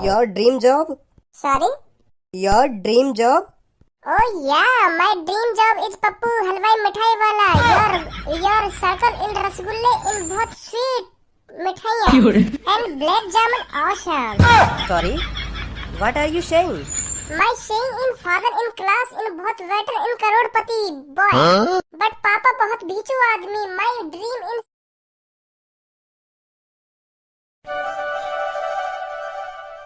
Your dream job? Sorry? Your dream job? Oh yeah, my dream job is Pappu हलवाई मिठाई वाला. Your circle in रसगुल्ले in बहुत sweet मिठाइयाँ and black jamun awesome. Sorry, what are you saying? My saying in father in class in बहुत waiter in Crorepati boy. But पापा बहुत भीचू आदमी. My dream in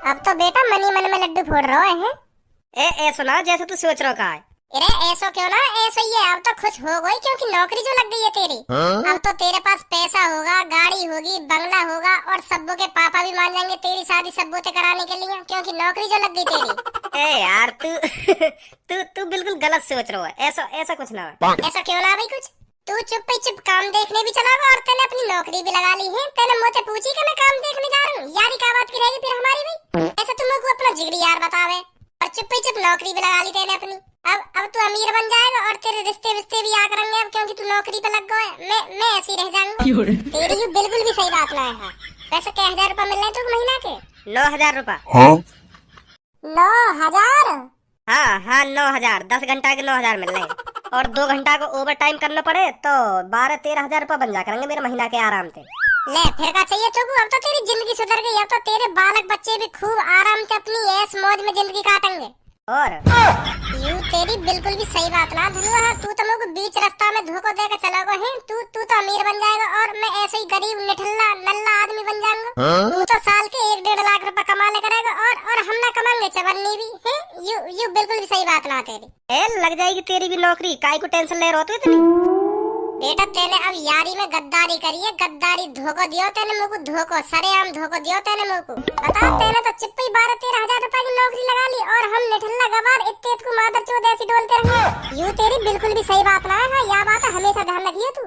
अब तो बेटा मनी मन में लड्डू फोड़ रहे हैं. ए सुना जैसे तू सोच रहा का है. अरे ऐसा क्यों ना, ऐसा ही है. अब तो खुश हो गई क्योंकि नौकरी जो लग गई है तेरी. अब तो तेरे पास पैसा होगा, गाड़ी होगी, बंगला होगा और सब्बों के पापा भी मान जाएंगे तेरी शादी सब्बों से कराने के लिए क्योंकि नौकरी जो लग गई तेरी. ए यार तू बिल्कुल गलत सोच रहा है. ऐसा कुछ ना है. ऐसा क्यों ना भाई कुछ. तू चुप ही चुप काम देखने भी चला गया और तेने अपनी नौकरी भी लगा ली है. तेने मुझसे पूछी कि मैं काम देखने जा रहा हूँ. यारी क्या बात की रहेगी फिर हमारी भाई. ऐसा तुम लोग को अपना जिगरी यार बतावे और चुप ही चुप नौकरी भी लगा ली तेने अपनी. अब तू अमीर बन जाएगा और तेरे रिश्ते भी आ करेंगे अब क्योंकि तू नौकरी पे लग गया. मैं ऐसी रह जाऊंगा. तेरी भी बिल्कुल भी सही बात ना है. वैसे क्या 1000 रुपए मिल रहे हैं तुम महीना के? 9000 रुपए. 9000? हाँ 9000. 10 घंटा के 9000 मिल रहे हैं और 2 घंटा को ओवर टाइम करना पड़े तो 12-13 हजार रुपए बन जा करेंगे मेरे महीना के आराम से. ले फिर क्या चाहिए तुमको. अब तो तेरी जिंदगी सुधर गई. अब तो तेरे बालक बच्चे भी खूब आराम से अपनी ऐश मौज में जिंदगी काटेंगे. और यू तेरी बिल्कुल भी सही बात ना धनुआ. तू तो लोग बीच रास्ता में धोखा देकर चला गया है. तू तो अमीर बन जाएगा और मैं ऐसे ही गरीब निठल्ला नल्ला आदमी बन जाऊंगा. तू तो साल के 1-1.5 लाख रुपए कमा ले करेगा और हम ना कमाएंगे चवन्नी भी है. यू बिल्कुल भी सही बात ना तेरी. लग जाएगी तेरी भी नौकरी. काहे को टेंशन ले रहा तू इतनी. बेटा तेने अब यारी में गद्दारी करी है. गद्दारी धोखा दियो तेने मुझको. धोखो सरेआम धोखा दियो तेने मुझको. बता तेने तो चिप्पी 12-13 हजार रुपए की नौकरी लगा ली और हम निठल्ला गवार इतने को मादर चोद ऐसी डोलते रहे. यू तेरी बिल्कुल भी सही बात ना है. या बात हमेशा ध्यान रखिए तू.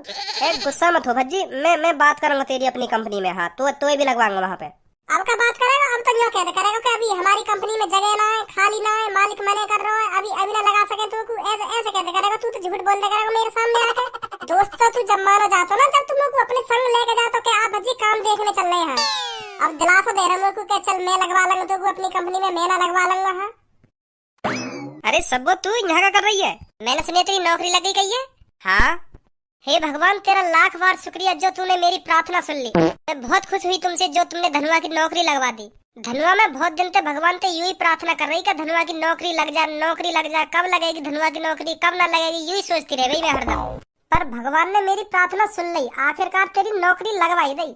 गुस्सा मत हो भज्जी. मैं बात करूंगा तेरी अपनी कंपनी में. हाँ तो भी लगवाऊंगा वहाँ पे. अब का बात करेगा. अब तक जो कहते करेगा कि अभी हमारी कंपनी में जगह ना है, खाली ना है, मालिक मने कर रहा है, अभी ना लगा सके तो ऐसे कहते करेगा. तू तो झूठ बोलते करेगा मेरे सामने आके. दोस्त तो तू जब माना जाता ना, जब तुम लोग को अपने संग लेके जातो कि आप भज्जी काम देखने चल रहे हैं. अब दिलासा दे रहा हूँ कि चल मैं लगवा लूंगा तो अपनी कंपनी में मैं ना लगवा लूंगा. हाँ अरे सब्बो तू यहाँ का कर रही है. मैंने सुनी तेरी नौकरी लगी गई है. हाँ. हे भगवान तेरा लाख बार शुक्रिया जो तूने मेरी प्रार्थना सुन ली. मैं बहुत खुश हुई तुमसे जो तुमने धनुआ की नौकरी लगवा दी. धनुआ मैं बहुत दिन से भगवान से यूं ही प्रार्थना कर रही कि धनुआ की नौकरी लग जा. कब लगेगी धनुआ की नौकरी, कब ना लगेगी, यूं ही सोचती रह गई मैं हरदम. पर भगवान ने मेरी प्रार्थना सुन ली. आखिरकार तेरी नौकरी लगवाई दी.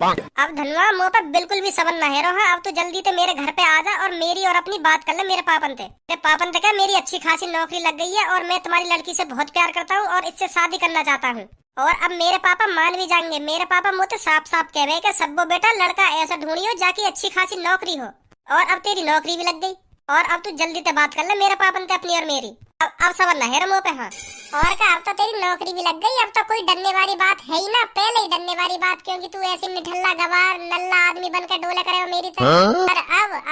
अब धनुआ मुँह पर बिल्कुल भी सबन न है. अब तो जल्दी से मेरे घर पे आ जा और मेरी और अपनी बात कर ले मेरे पापन से. मेरे पापन से क्या मेरी अच्छी खासी नौकरी लग गई है और मैं तुम्हारी लड़की से बहुत प्यार करता हूँ और इससे शादी करना चाहता हूँ. और अब मेरे पापा मान भी जाएंगे. मेरे पापा मुझे साफ साफ कह रहे हैं कि सब्बो बेटा लड़का ऐसा ढूंढियो जाके अच्छी खासी नौकरी हो. और अब तेरी नौकरी भी लग गई और अब तू जल्दी से बात कर ले मेरे पापन से अपनी और मेरी. अब सबर ना है मुँह पे. हाँ और क्या, अब तो तेरी नौकरी भी लग गई. अब तो कोई डरने वाली बात है ही ना. पहले ही डरने वाली बात क्योंकि तू ऐसी निठल्ला गवार नल्ला आदमी बनकर डोले करे मेरी तरह. अरे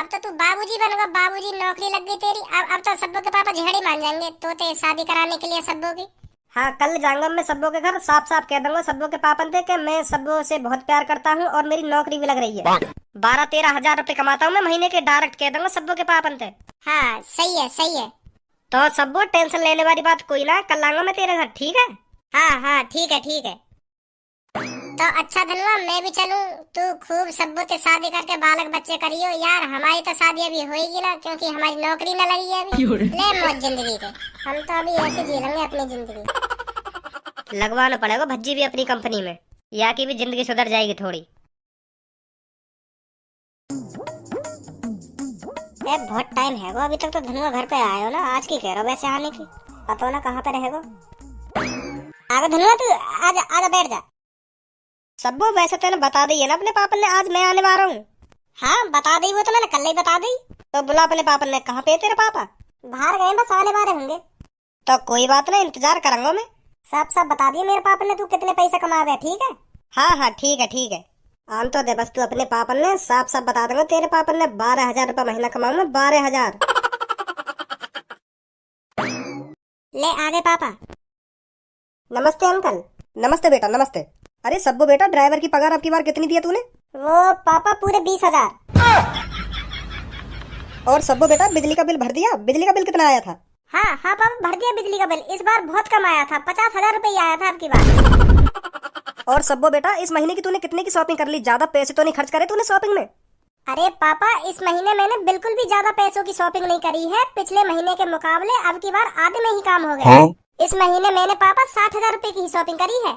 अब तो तू बाबूजी बनोगा. बाबूजी नौकरी लग गई तेरी. अब तो सब्बो के पापा झड़ी मान जाएंगे तो शादी कराने के लिए सब्बो की. हाँ कल जाऊंगा मैं सब्बो के घर. साफ साफ कह दूंगा सब्बो के पापन से कि मैं सब्बो से बहुत प्यार करता हूँ और मेरी नौकरी भी लग रही है. 12-13 हजार रुपए कमाता हूँ मैं महीने के. डायरेक्ट कह दूंगा सब्बो के पापन से. हाँ सही है. तो सब्बो टेंशन लेने वाली बात कोई ना. कल आऊंगा मैं तेरे घर. ठीक है. हाँ ठीक है. तो अच्छा धनुआ मैं भी चलूं. तू खूब सब्बो से शादी करके बालक बच्चे करियो यार. हमारी तो शादी अभी होएगी ना क्योंकि हमारी नौकरी न लगी है अभी. ले मौज जिंदगी के. हम तो अभी ऐसे जी लेंगे अपनी जिंदगी. लगवाना पड़ेगा भज्जी भी अपनी कंपनी में. या की भी जिंदगी सुधर जाएगी थोड़ी. बहुत टाइम है वो. अभी तक तो धनुआ घर पे आयो ना. आज की कह रहा वैसे आने की. पता ना कहाँ पे रहेगा. आगे धनुआ तू आजा बैठ जा. सब्बो वैसे तेने बता दी है ना अपने पापा ने आज मैं आने वाला हूँ. हाँ बता दी. वो तो मैंने कल ही बता दी. तो बुला अपने पापा ने. कहाँ पे तेरे पापा? बाहर गए बस आने वाले होंगे. तो कोई बात नहीं इंतजार करूंगा मैं. सब बता दिए मेरे पापा ने. तू कितने पैसे कमा रहे. ठीक है. हाँ ठीक है. आम तो दे बस तू अपने पापा ने. साफ बता दूंगा तेरे पापा ने 12,000 रुपए महीना कमाऊंगा. 12,000. ले आगे पापा. नमस्ते अंकल. नमस्ते बेटा नमस्ते. अरे सब्बो बेटा ड्राइवर की पगार अब की बार कितनी दी है तूने? वो पापा पूरे 20,000. और सब्बू बेटा बिजली का बिल भर दिया? बिजली का बिल कितना आया था? हाँ हाँ पापा, भर दिया बिजली का बिल। इस बार बहुत कम आया था, 50,000 रुपये आया था आपकी बार। और सब्बू बेटा इस महीने की तूने कितने की शॉपिंग कर ली? ज्यादा पैसे तो नहीं खर्च करे तूने शॉपिंग में? अरे पापा, इस महीने मैंने बिल्कुल भी ज्यादा पैसों की शॉपिंग नहीं करी है। पिछले महीने के मुकाबले अब की बार आधे में ही काम हो गया। इस महीने मैंने पापा 60,000 रुपए की ही शॉपिंग करी है।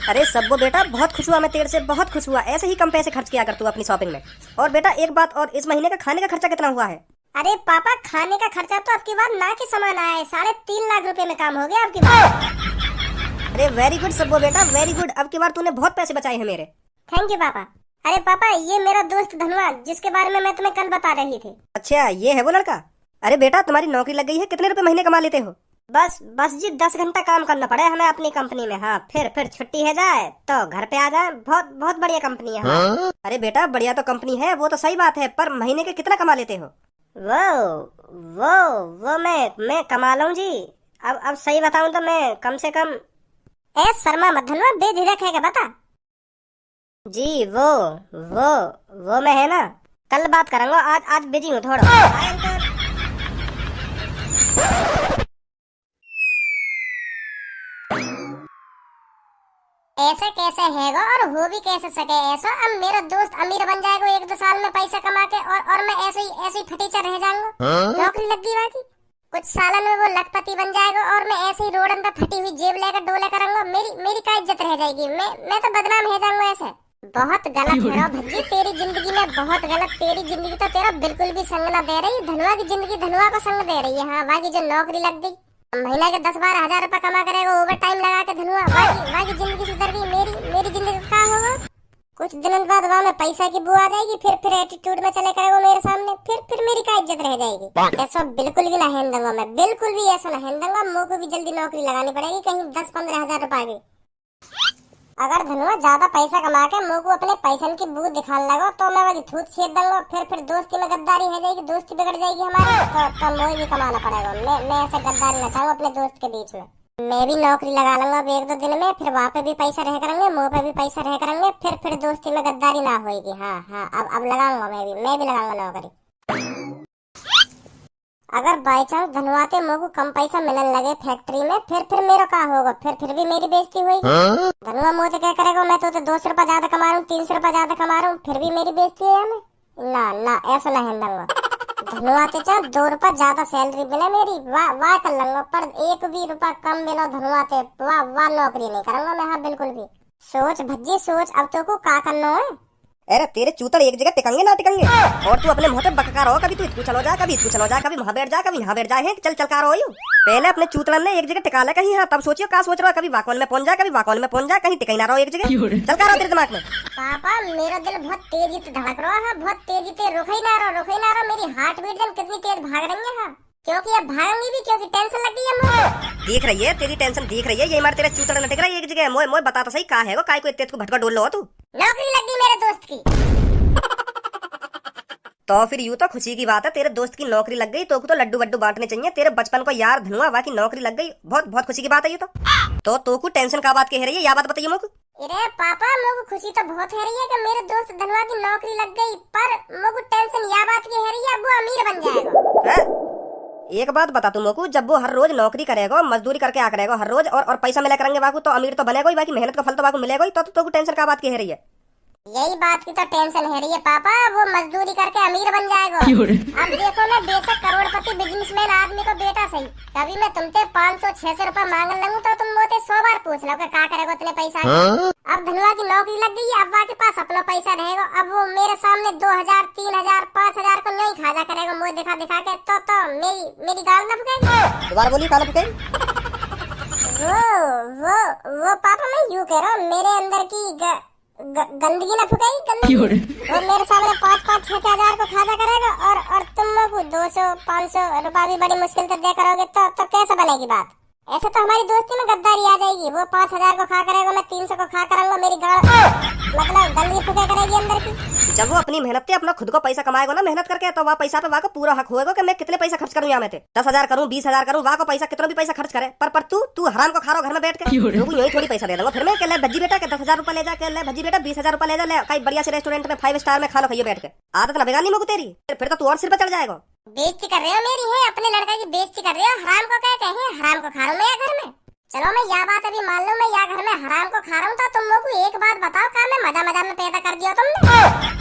अरे सब्बू बेटा बहुत खुश हुआ मैं तेरे से, बहुत खुश हुआ। ऐसे ही कम पैसे खर्च किया कर तू अपनी शॉपिंग में। और बेटा एक बात और, इस महीने का खाने का खर्चा कितना हुआ है? अरे पापा, खाने का खर्चा तो अब की बार ना के समान आया है। 3.5 लाख रुपए में काम हो गया अब की बार। अरे वेरी गुड सब्बू बेटा, वेरी गुड। अब की बार तूने बहुत पैसे बचाए हैं मेरे। थैंक यू पापा। अरे पापा, ये मेरा दोस्त धनवा, जिसके बारे में मैं तुम्हें कल बता रही थी। अच्छा ये है वो लड़का? अरे बेटा तुम्हारी नौकरी लग गई है, कितने रुपए महीने कमा लेते हो? बस जी 10 घंटा काम करना पड़े हमें अपनी कंपनी में। हाँ, फिर छुट्टी है जाए तो घर पे आ जाए। बहुत बहुत बढ़िया कंपनी है। हाँ। अरे बेटा बढ़िया तो कंपनी है, वो तो सही बात है, पर महीने के कितना कमा लेते हो? वो मैं कमा लूं जी। अब सही बताऊं तो मैं कम से कम। शर्मा मत धनवा, बेझिझक है क्या बता। जी वो मैं है ना, कल बात करूंगा। आज बिजी हूँ थोड़ा। ऐसा कैसे हैगा और हो भी कैसे सके ऐसा? अब मेरा दोस्त अमीर बन जाएगा 1-2 साल में पैसा कमा के, और मैं ऐसे ही फटीचा रह जाऊंगा। नौकरी लग गई बाकी कुछ सालन में वो लखपति बन जाएगा और मैं ऐसे ही रोड पर फटी हुई जेब लेकर डोले करूंगा। मेरी क्या इज्जत रह जाएगी? मैं तो बदनाम हो जाऊंगा ऐसे। बहुत गलत है रो भज्जी, तेरी जिंदगी में बहुत गलत। तेरी जिंदगी तो तेरा बिल्कुल भी संग ना दे रही। धनवा की जिंदगी धनवा को संग दे रही है। हाँ, बाकी जो नौकरी लग गई, महीना के 10-12 हजार रुपए कमा करेगा ओवर टाइम लगा के धनवा, बाकी जिंदगी सुधर गई। मेरी जिंदगी का होगा? कुछ दिनों बाद वहाँ में पैसा की बुआ आ जाएगी, फिर एटीट्यूड में चले करेगा मेरे सामने, फिर मेरी क्या इज्जत रह जाएगी? ऐसा बिल्कुल भी ना हेन दूंगा मैं, बिल्कुल भी ऐसा ना हेन दूंगा। मुँह को भी जल्दी नौकरी लगानी पड़ेगी, कहीं 10-15 हजार रुपए की। अगर धनवा ज्यादा पैसा कमा के मुँह को अपने पैसन की बू दिखाने लगा तो मैं वही थूत छेद दूंगा। फिर दोस्ती में गद्दारी हो जाएगी, दोस्ती बिगड़ जाएगी हमारी। तो मुझे भी कमाना पड़ेगा। मैं ऐसे गद्दारी न चाहूँ अपने दोस्त के बीच में। मैं भी नौकरी लगा लूंगा अब 1-2 दिन में, फिर वहाँ पे भी पैसा रह करेंगे, मुँह पे भी पैसा रह करेंगे। फिर दोस्ती में गद्दारी ना होगी। हाँ, अब लगाऊंगा मैं भी लगाऊंगा नौकरी। अगर बाई चांस धनवाते मुझे कम पैसा मिलने लगे फैक्ट्री में, फिर मेरा क्या होगा? फिर भी मेरी बेइज्जती होगी। धनवा मुझे तो क्या करेगा? मैं तो 200 रुपए ज्यादा कमा रहा हूँ, 300 रुपए ज्यादा कमा रहा हूँ, फिर भी मेरी बेइज्जती है हमें। ना ऐसा ना हिंदूंगा। धनवाते चाहे 2 रुपए ज्यादा सैलरी मिले मेरी, वाह कर लूंगा, पर 1 भी रुपया कम मिला धनवाते, वाह नौकरी नहीं करूंगा मैं। हाँ बिल्कुल भी। सोच भज्जी सोच, अब तो को क्या करना है? अरे तेरे चूतड़ एक जगह टिकेंगे ना टिकेंगे? और तू अपने मुंह पे बकका रहो, कभी तू इधर चलो जा, कभी इधर चलो जा, कभी वहाँ बैठ जा, कभी यहाँ बैठ जाए। चल का रहो यू। पहले अपने चूतड़न ने एक जगह टिका ले कहीं। हाँ तब सोचियो क्या सोच रहा हो। कभी वाकवन में पहुंच जा, कभी वाकवन में पहुंच जा, कहीं टिकाई ना रहो एक जगह। चल का रहो तेरे दिमाग में। पापा मेरा दिल बहुत तेजी से धड़क रहा है, बहुत तेजी से। रुक ही ना रहा। मेरी हार्ट बीट कितनी तेज भाग रही है। हाँ, क्योंकि अब भागूंगी भी, क्योंकि टेंशन लग गई है मुझे। दिख रही है तेरी टेंशन, दिख रही है। ये मार तेरा चूतड़ न टिक रहा है एक जगह। मोए बता तो सही कहा है वो, काय को इतने को भटका डोल लो तू? नौकरी लग गई मेरे दोस्त की। तो फिर यूं तो खुशी की बात है, तेरे दोस्त की नौकरी लग गई। तो लड्डू वड्डू बांटने चाहिए। तेरे बचपन को यार धनुआ बाकी नौकरी लग गई, बहुत खुशी की बात है ये तो को टेंशन का बात कह रही है? या बात बताइए मुझको। अरे पापा मुझे खुशी तो बहुत है रही है कि मेरे दोस्त धनवा की नौकरी लग गई, पर मुझे टेंशन या बात की है रही है वो अमीर बन जाएगा। एक बात बता तू मोकू, जब वो हर रोज नौकरी करेगा, मजदूरी करके आ करेगा हर रोज, और पैसा मिला करेंगे बाकू, तो अमीर तो बनेगा ही, बाकी मेहनत का फल तो बाकू मिलेगा ही। तो टेंशन का बात कह रही है? यही बात की तो टेंशन है रही है पापा, वो मजदूरी करके अमीर बन जाएगा। अब देखो ना, बेशक करोड़पति बिजनेसमैन आदमी को बेटा सही, कभी मैं तुमसे 500-600 रुपए मांग लूँ तो तुम मोते 100 बार पूछ लो क्या करेगा इतने पैसा। अब धनवा की नौकरी लग गई है, अब के पास अपना पैसा रहेगा। अब वो मेरे सामने 2000, 3000, 5000 को नहीं खाजा करेगा मुँह दिखा के, तो मेरी गाल न फुकेगी। दोबारा बोलिए, गाल फुकेगी? वो पापा मैं यूँ कह रहा हूँ, मेरे अंदर की गंदगी न फुकाई, गंदगी। वो मेरे सामने 5-6 हजार को खाजा करेगा, और तुम लोग 200-500 रुपया भी बड़ी मुश्किल से दे करोगे, तो कैसे बनेगी बात? ऐसे तो हमारी दोस्ती में गद्दारी आ जाएगी। वो 5000 को खा करेगा, मैं 300 को खा करूंगा, मेरी गाल मतलब गंदगी फुके करेगी अंदर की। जब वो अपनी मेहनत से अपना खुद को पैसा कमाएगा ना मेहनत करके, तो वह पैसा पे वहाँ को पूरा हक होएगा कि मैं कितने पैसा खर्च करूँ यहाँ में 10,000 करूँ 20,000 करूँ, वहाँ को पैसा कितना भी पैसा खर्च करे। पर तू हराम को खा रहा घर में बैठ के, यही थोड़ी पैसा दे दूंगा फिर मैं के ले भज्जी बेटा के 10,000 रुपए ले जा, के ले भज्जी बेटा 20,000 रुपए ले जा, ले कहीं बढ़िया से रेस्टोरेंट में 5 स्टार में खाना खाइए बैठ के। आदत ना बिगाड़नी मुझको तेरी, फिर तो तू और सिर पे चढ़ जाएगा। बेइज्जती कर रहे हो मेरी है, अपने लड़का की बेइज्जती कर रहे हो। हराम को क्या कहे, हराम को खा रहा हूँ मैं घर में। चलो मैं यह बात अभी मान लूं, मैं यहाँ घर में हराम को खा रहा हूँ, तो तुम लोग को एक बात बताओ, क्या मैं मजा मजा में पैदा कर दिया तुमने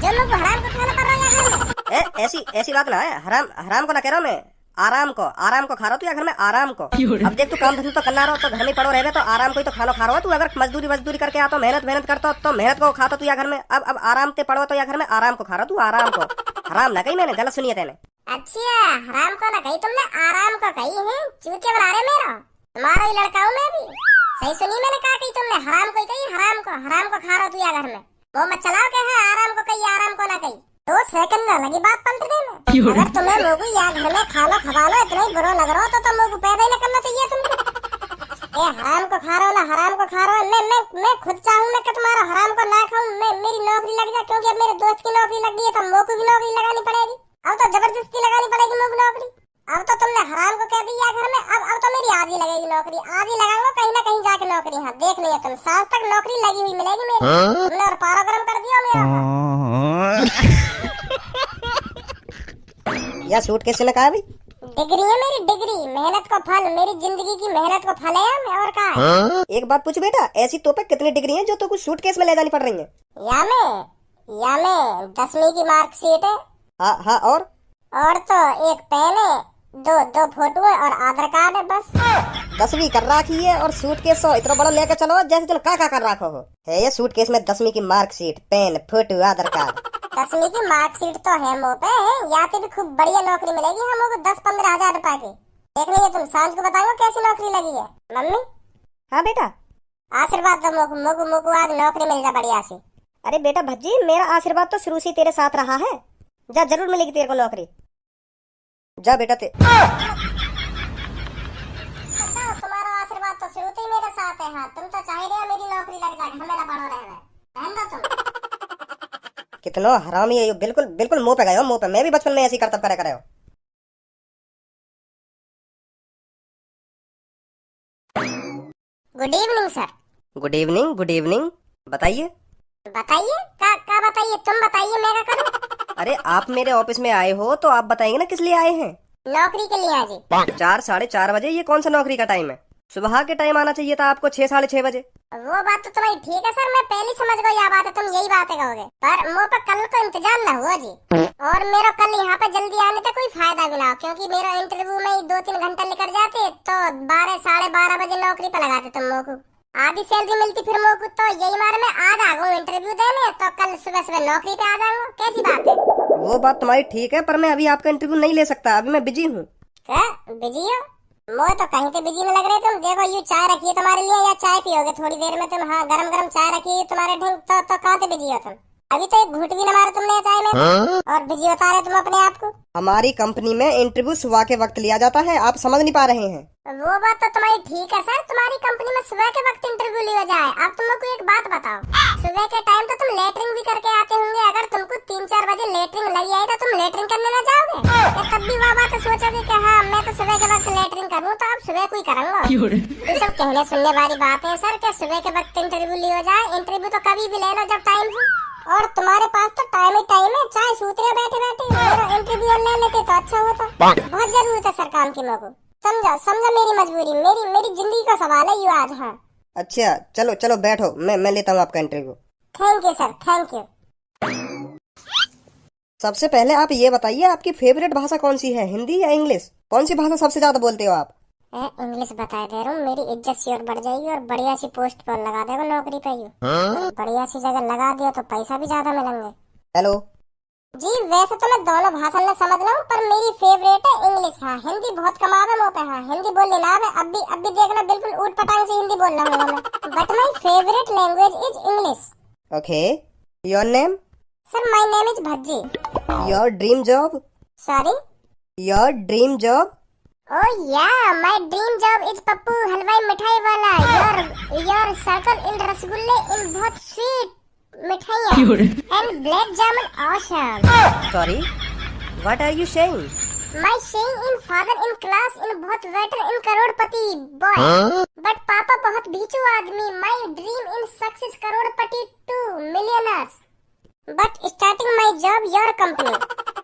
जो लोग हराम को खाना पड़ रहा है यहाँ घर में? ऐसी बात ना है, हराम को ना कह रहा हूँ मैं, आराम को खा रहा हूँ तू या घर में आराम को। अब देख तू काम धंधा तो करना रहो, तो घर में पड़ो रहे तो आराम को ही तो खाना खा रहा हो तू। अगर मजदूरी करके आता मेहनत करता तो मेहनत को खाता तू या घर में। अब आराम ते पड़ो तो या घर में आराम को खा रहा तू, आराम को। हराम ना कही मैंने, गलत सुनिए तेने। अच्छा हराम को ना कही तुमने, आराम को कही है। चूतिया बना रहे मेरा, तुम्हारा ही लड़का हूँ मैं भी। सही सुनी मैंने, कहा कही तुमने, हराम को ही कही, हराम को खा रहा तू या घर में। वो मत चलाओ क्या है, आराम को कही आराम को ना कही, 2 सेकंड ना लगी बात पलटने में। अगर तुम्हें मोगू या घर में खाना खवा लो इतना ही बुरा लग रहा हो, तो तुम मोगू पैदा ही ना करना चाहिए तुमको। ए हराम को खा रहा हो ना, हराम को खा रहा हो। मैं खुद चाहूँ मैं कि तुम्हारा हराम को ना खाऊं, मेरी नौकरी लग जाए, क्योंकि अब मेरे दोस्त की नौकरी लग गई है, तो मोगू की नौकरी लगानी पड़ेगी। अब तो जबरदस्ती लगानी पड़ेगी मोगू नौकरी। अब तो तुमने हराम को कह दिया घर में, अब तो मेरी आधी लगेगी नौकरी, आधी लगाऊंगा कहीं ना कहीं जाके नौकरी। हाँ देख लिया तुम, साल तक नौकरी लगी हुई मिलेगी मेरी। तुमने और पारा गरम कर दिया मेरा। या सूट कैसे में कहा भाई? डिग्री है मेरी, डिग्री, मेहनत को फल, मेरी जिंदगी की मेहनत को फल है मैं, और कहा है? एक बात पूछ बेटा, ऐसी तो पे कितनी डिग्री है जो तो कुछ सूटकेस में ले जानी पड़ रही है? या में 10वीं की मार्कशीट है। हाँ और तो एक पेन है, दो फोटो है और आधार कार्ड है, बस। 10वीं कर रखी है और सूटकेस इतना बड़ा लेकर चलो जैसे तुम का कर रखो हो। है ये सूटकेस में 10वीं की मार्कशीट, पेन, फोटो, आधार कार्ड। 10वीं की मार्कशीट तो है मो पे, यहाँ पे भी खूब बढ़िया नौकरी मिलेगी हमको 10-15 हजार रुपए की। देख लीजिए तुम, सांझ को बताओ कैसी नौकरी लगी है। मम्मी हाँ बेटा, आशीर्वाद दो मोकू आज नौकरी मिल जाए बढ़िया सी। अरे बेटा भज्जी, मेरा आशीर्वाद तो शुरू से तेरे साथ रहा है, जा जरूर मिलेगी तेरे को नौकरी, जा बेटा तुम्हारा आशीर्वाद तो शुरू से ही मेरे साथ है। हाँ तुम तो चाह रहे हो मेरी नौकरी लग जाए, घर में ना पड़ो रहे तुम। कितना हरामी है, बिल्कुल मुंह पे गए हो, मुंह पे। मैं भी बचपन में ऐसी करतब करे हो। Good evening sir. Good evening. बताइए क्या बताइए, तुम बताइए मैं क्या करूं? अरे आप मेरे ऑफिस में आए हो तो आप बताएंगे ना किस लिए आए हैं? नौकरी के लिए जी। 4 साढ़े 4 बजे? ये कौन सा नौकरी का टाइम है? सुबह के टाइम आना चाहिए था आपको, 6 साढ़े 6 बजे। वो बात तो तुम्हारी ठीक है सर, मैं पहले समझ गई यह बात है, तुम यही बातें कहोगे, पर मुझ पर कल को इंतजाम न हुआ जी। और मेरा कल यहाँ पे जल्दी आने का कोई फायदा भी ना हो, क्योंकि मेरा इंटरव्यू में ही 2-3 घंटे निकल जाते, तो 12 साढ़े 12 बजे नौकरी पे लगाते तुम लोगों को। आधी सैलरी मिलती फिर मोकू, तो यही मारे मैं आज आ गई इंटरव्यू देने, तो कल सुबह नौकरी पे आ जाऊंगा। कैसी बात है? वो बात तुम्हारी ठीक है, पर मैं अभी आपका इंटरव्यू नहीं ले सकता, अभी मैं बिजी हूँ। क्या बिजी हो? मुझे तो कहीं पे बिजी में लग रहे तुम। देखो ये चाय रखी है तुम्हारे लिए, या चाय पियोगे थोड़ी देर में तुम? हाँ गरम चाय रखी है तुम्हारे ढंग, तो कहाँ पे बिजी हो तुम? अभी तो एक घूंट भी न मारा तुमने चाय में, और बिजी बता रहे तुम अपने आप को। हमारी कंपनी में इंटरव्यू सुबह के वक्त लिया जाता है, आप समझ नहीं पा रहे हैं। वो बात तो तुम्हारी ठीक है सर, तुम्हारी कंपनी में सुबह के वक्त इंटरव्यू लिया जाए। अब तुम लोग को एक बात बताओ, सुबह के टाइम तो तुम लेटरिंग भी करके आते होंगे, अगर तुमको 3-4 बजे लेटरिंग लगी आई तो तुम लेटरिंग करने ना जाओगे? तब भी वह बात सोचोगे कि हाँ मैं तो सुबह के वक्त लेटरिंग करूँ, तो अब सुबह कोई करूँगा? ये सब कहने सुनने वाली बात है सर, क्या सुबह के वक्त इंटरव्यू लिया जाए? इंटरव्यू तो कभी भी ले लो जब टाइम हो, और तुम्हारे पास तो टाइम ही टाइम है, चाय सूत रहे बैठे मेरा इंटरव्यू ले लेते तो अच्छा होता। बहुत जरूरत है सर काम की, लोगों समझो मेरी मजबूरी, मेरी जिंदगी का सवाल है ये आज। हाँ अच्छा चलो बैठो, मैं लेता हूँ आपका interview. Thank you sir, thank you. सबसे पहले आप ये बताइए, आपकी फेवरेट भाषा कौन सी है, हिंदी या इंग्लिश? कौन सी भाषा सबसे ज्यादा बोलते हो आप? इंग्लिश बता दे रहा हूँ, मेरी इज्जत सी और बढ़ जाएगी, और बढ़िया सी पोस्ट पर लगा देगा नौकरी पे। बढ़िया सी जगह लगा दिया तो पैसा भी ज्यादा मिलेंगे। हेलो जी, वैसे तो मैं दोनों भाषा में समझ रहा हूँ, पर मेरी फेवरेट है इंग्लिश। हाँ हिंदी बहुत कमाल है मुँह पे, हाँ हिंदी बोल लेना है। अब भी देखना बिल्कुल ऊट पटांग से हिंदी बोल रहा हूँ मैं, but my favourite language is English. Okay, your name? Sir my name is Bhajji. Your dream job? Sorry? Your dream job? Oh yeah, my dream job is Pappu हलवाई मिठाई वाला। Your circle in रसगुल्ले in बहुत sweet मिठाइयाँ। and black jamun awesome. Sorry, what are you saying? My saying in father in class in बहुत waiter in Crorepati boy. But पापा बहुत भीचू आदमी. My dream in success Crorepati 2 millionaires. But starting my job your company.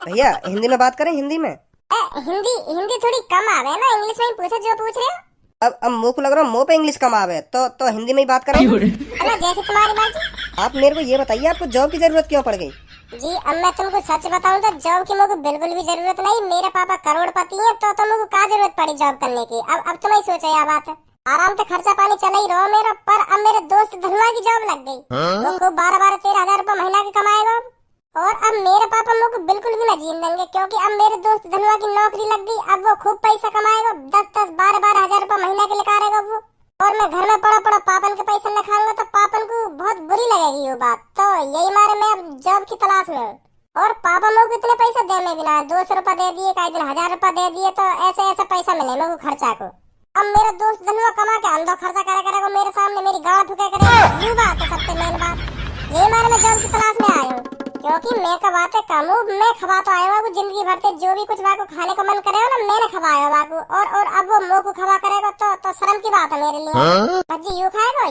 भैया हिंदी में बात करें, हिंदी में। हिंदी थोड़ी कम आवे ना, इंग्लिश में ही पूछो जो पूछ रहे हो। अब मुंह को लग रहा मुंह पे इंग्लिश कम आवे तो हिंदी में ही बात करें। अरे जैसे तुम्हारी मर्जी। आप मेरे को ये बताइए, आपको जॉब की जरूरत क्यों पड़ गई? जी अब मैं तुमको सच बताऊं तो जॉब की मुझे बिल्कुल भी जरूरत नहीं। मेरे पापा करोड़पति हैं तो मुझे क्या जरूरत पड़ी जॉब करने की। अब तुम ही सोचो यह बात है। आराम से खर्चा पानी चला ही रहो मेरा। पर अब मेरे दोस्त धनुआ की जॉब लग गई तो खूब 12-13 हजार रुपए महीना की कमाएगा। और अब मेरे पापा मुझे बिल्कुल भी न जीने देंगे क्योंकि अब मेरे दोस्त धनुआ की नौकरी लग गई। अब वो खूब पैसा कमाएगा, 10-10, 12-12 हजार रुपए महीना के निकालेगा वो। और मैं घर में पड़ा पापन के पैसे न खाऊंगा तो पापन को बहुत बुरी लगेगी वो बात। तो यही मारे मैं अब जॉब की तलाश में हूँ। और पापा लोग कितने पैसे देने बिना 200 रुपए दे दिए, कई दिन 1000 रुपए दे दिए, तो ऐसे पैसा मिले मेरे को खर्चा को। अब मेरा दोस्त धनुआ कमा के अंदर खर्चा करेगा मेरे सामने, मेरी गाड़ ठुके करेगा। ये बात है सबसे मेन बात। ये मारे मैं जॉब की तलाश में आया हूँ क्योंकि मैं कमाते कम हूँ। मैं खवा तो आया हूँ जिंदगी भर से जो भी कुछ वाको खाने को मन करेगा ना मैंने खवाया वाको। और अब वो मुँह को खवा करेगा तो शर्म की बात है मेरे लिए। भज्जी यू खाएगा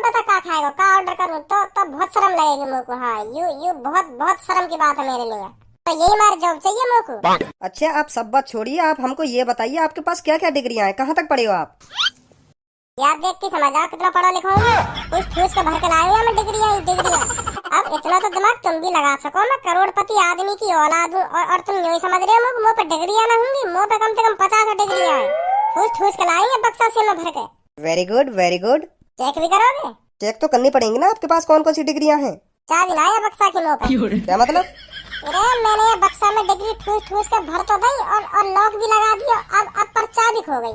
बता क्या खाएगा, क्या ऑर्डर करूँ तो बहुत शर्म लगेगी मुँह को। हाँ यू बहुत शर्म की बात है मेरे लिए। तो यही मारे जॉब चाहिए मुँह को। अच्छा आप सब बात छोड़िए, आप हमको ये बताइए आपके पास क्या क्या डिग्रियां हैं, कहाँ तक पढ़े हो आप? यार देख के समझ आओ कितना पढ़ा लिखा हूँ। कुछ ठूस के भर के लाए हुए मैं डिग्रियां। अब इतना तो दिमाग तुम भी लगा सको, मैं करोड़पति आदमी की औलाद हूँ और तुम यही समझ रहे हो मुँह पे डिग्रियां ना होंगी। मुँह पे कम से कम 50 डिग्रियां हैं। ठूस के लाएंगे बक्सा से में भर के। Very good. चेक भी करोगे? चेक तो करनी पड़ेंगी ना, आपके पास कौन कौन सी डिग्रियां हैं? चाबी लाया बक्सा की मुँह पे। क्या मतलब? अरे मैंने ये बक्सा में डिग्री ठूस के भर तो दी और लॉक भी लगा दिया। अब पर चाबी खो गई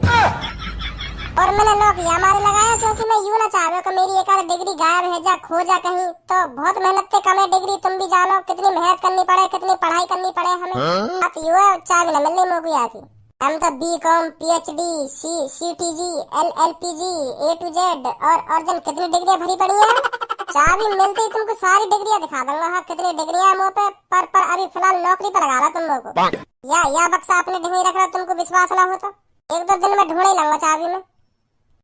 और मैंने लॉक हमारे लगाया क्योंकि मैं यूं ना चाह रहा कि मेरी एक आध डिग्री गायब है जा खो जा कहीं। तो बहुत मेहनत से कमे डिग्री, तुम भी जानो कितनी मेहनत करनी पड़े, कितनी पढ़ाई करनी पड़े हमें। अब यूं चाबी न मिलने मोगी आती। हम तो B.Com, PhD, CTG, LLPG, A to Z और जन कितनी डिग्रियां भरी पड़ी हैं। चाबी मिलती तुमको सारी डिग्रियां दिखा दूंगा। हाँ कितनी डिग्रियां मुँह पे। पर अभी फिलहाल नौकरी पर लगा रहा तुम लोगों को। या बक्सा अपने डिग्री रख रहा, तुमको विश्वास ना हो तो 1-2 दिन में ढूंढ ही लूंगा चाबी में।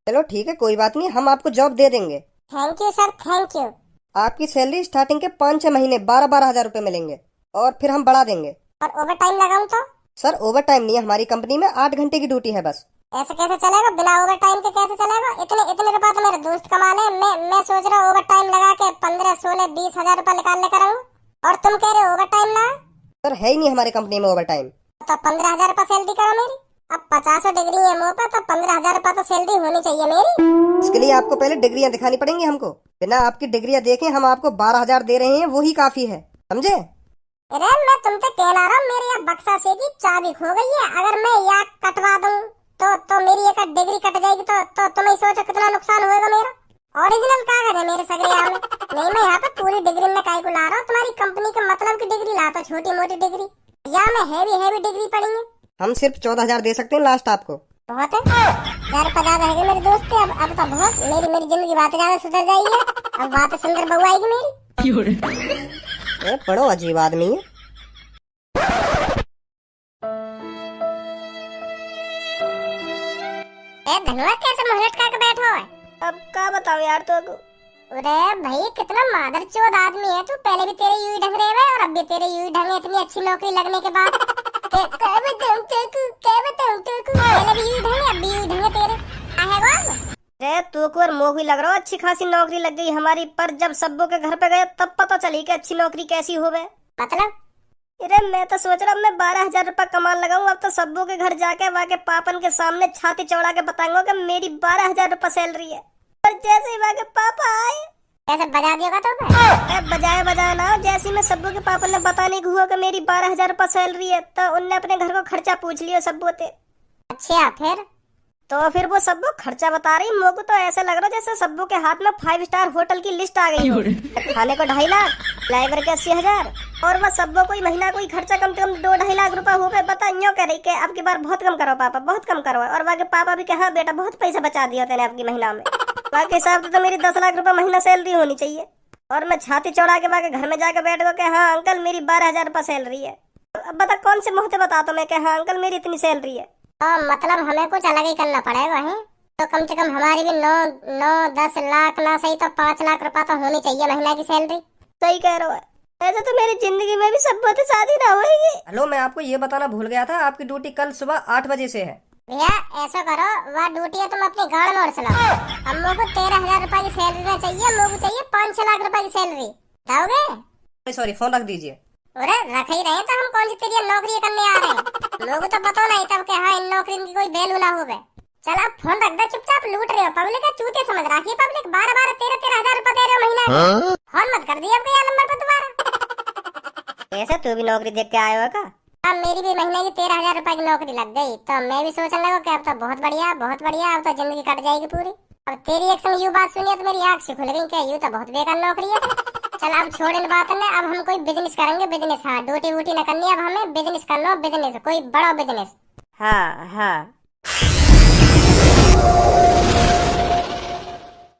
चलो ठीक है, कोई बात नहीं, हम आपको जॉब दे देंगे। Thank you sir, thank you. आपकी सैलरी स्टार्टिंग के 5-6 महीने 12-12 हजार रुपए मिलेंगे और फिर हम बढ़ा देंगे। और ओवर टाइम लगाऊं तो? सर ओवर टाइम नहीं है, हमारी कंपनी में 8 घंटे की ड्यूटी है बस। ऐसे कैसे चलेगा? बिना ओवर टाइम के कैसे चलेगा? इतने रुपए तो मेरे दोस्त कमा ले। मैं सोच रहा हूँ ओवर टाइम लगा के 15, 16, 20 हजार रुपए निकालने का रहूं और तुम कह रहे हो ओवर टाइम ना? सर है ही नहीं हमारी कंपनी में ओवर टाइम। तो 15 हजार रुपए सैलरी करो मेरी। अब 50 डिग्री है मुँह पे तो 15 हजार रुपए तो सैलरी होनी चाहिए मेरी। इसके लिए आपको पहले डिग्रियां दिखानी पड़ेंगी हमको। बिना आपकी डिग्रियां देखे हम आपको 12 हजार दे रहे हैं, वही काफी है, समझे? अरे मैं तुमसे कहना रहा हूँ मेरे यहाँ बक्सा से की चाबी खो गई है। अगर मैं यहाँ कटवा दूँ तो मेरी एक डिग्री कट जाएगी तो तुम ही सोचो कितना नुकसान होगा मेरा। ओरिजिनल कागज है मेरे सगरे यहाँ में। नहीं मैं यहाँ पे पूरी डिग्री में काय को ला रहा हूँ, तुम्हारी कंपनी के मतलब की डिग्री लाता, छोटी मोटी डिग्री। यहाँ में हैवी डिग्री पड़ी है। हम सिर्फ 14,000 दे सकते हैं लास्ट आपको। बहुत है यार, 50 रहेंगे मेरे दोस्त के। अब तो बहुत मेरी जिंदगी बात ज्यादा सुधर जाएगी। अब बात सुंदर बहू आएगी मेरी। बड़ो अजीब आदमी है। धनुआ कैसे मुंह लटका के बैठो है? अब क्या बताऊं यार तो। अरे भाई कितना मादरचोद आदमी है तू। पहले भी तेरे यूं ही ढंग रहे हैं और अब भी तेरे यूं ही ढंग। इतनी अच्छी नौकरी लगने के बाद पहले भी यूं ढंग अब भी यूं ढंग तेरे अरे तू को मोह लग रहा हो, अच्छी खासी नौकरी लग गई हमारी। पर जब सब्बो के घर पे गए तब पता चली कि अच्छी नौकरी कैसी हो गए। मतलब? अरे मैं तो सोच रहा हूँ मैं 12,000 रुपए कमाल लगाऊं। अब तो सब्बो के घर जाके वहाँ के पापन के सामने छाती चौड़ा के बताऊंगा कि मेरी 12,000 रुपए सैलरी है। पर जैसे ही वहाँ के पापा आए ऐसे बजा दिया तो बजाया ना। जैसे मैं सब्बो के पापा ने बताने को हुआ कि मेरी 12,000 रुपए सैलरी है तो उनने अपने घर को खर्चा पूछ लिया सब्बो से। अच्छा फिर वो सब्बो खर्चा बता रही। मोको तो ऐसा लग रहा जैसे सब्बो के हाथ में 5 स्टार होटल की लिस्ट आ गई हो। खाने को 2.5 लाख, ड्राइवर के 80,000 और वह सब्बो कोई महीना कोई खर्चा कम से कम 2-2.5 लाख रुपए हो गए। बता यूँ कह रही के अब की बार बहुत कम करो पापा, बहुत कम करो। और वहाँ के पापा भी कहा बेटा बहुत पैसा बचा दिया तेने आपकी महीना में। वहाँ के हिसाब से तो मेरी 10 लाख रुपए महीना सैलरी होनी चाहिए। और मैं छाती चौड़ा के बाके घर में जाके बैठ गो कि हाँ अंकल मेरी 12,000 रुपये सैलरी है। अब बता कौन से मुंह से बता तो मैं कि हाँ अंकल मेरी इतनी सैलरी है। मतलब हमें कुछ अलग ही करना पड़ेगा है। तो कम से कम हमारी भी 9-10 लाख ना सही तो 5 लाख रुपया तो होनी चाहिए महीना की सैलरी। सही कह रहे हो। ऐसे तो मेरी जिंदगी में भी सब बहुत शादी ना होगी। हेलो, मैं आपको ये बताना भूल गया था, आपकी ड्यूटी कल सुबह 8 बजे से है। भैया ऐसा करो, वह ड्यूटी है तुम अपनी गाड़ में और चलाओ। हम लोग को 13,000 रुपए की सैलरी ना चाहिए, हम लोग को चाहिए 5-6 लाख रुपए की सैलरी। दोगे? सॉरी, फोन रख दीजिए। अरे रख ही रहे तो हम कौन सी तेरी नौकरी करने आ रहे हैं। लोग तो पता नहीं तब के हाँ इन नौकरी की कोई वैल्यू ना होवे। चल आप फोन रख दे, चुपचाप लूट रहे हो पब्लिक का चूते समझ रखी है पब्लिक। 12-13 हजार रुपए दे रहे हो महीना। फोन मत कर दिया भैया नंबर पे तुम्हारा। ऐसे तू भी नौकरी देख के आए हो का? अब मेरी भी महीने की 13,000 रुपए की नौकरी लग गई तो मैं भी सोचने लगा कि अब तो बहुत बढ़िया अब तो जिंदगी कट जाएगी पूरी। अब तेरी एक संग यू बात सुनी तो मेरी आँख से खुल गई कि यू तो बहुत बेकार नौकरी है। चल अब छोड़ इन बात ने, अब हम कोई बिजनेस करेंगे। बिजनेस, हाँ ड्यूटी वूटी न करनी, अब हमें बिजनेस करना, बिजनेस कोई बड़ा बिजनेस। हाँ हाँ।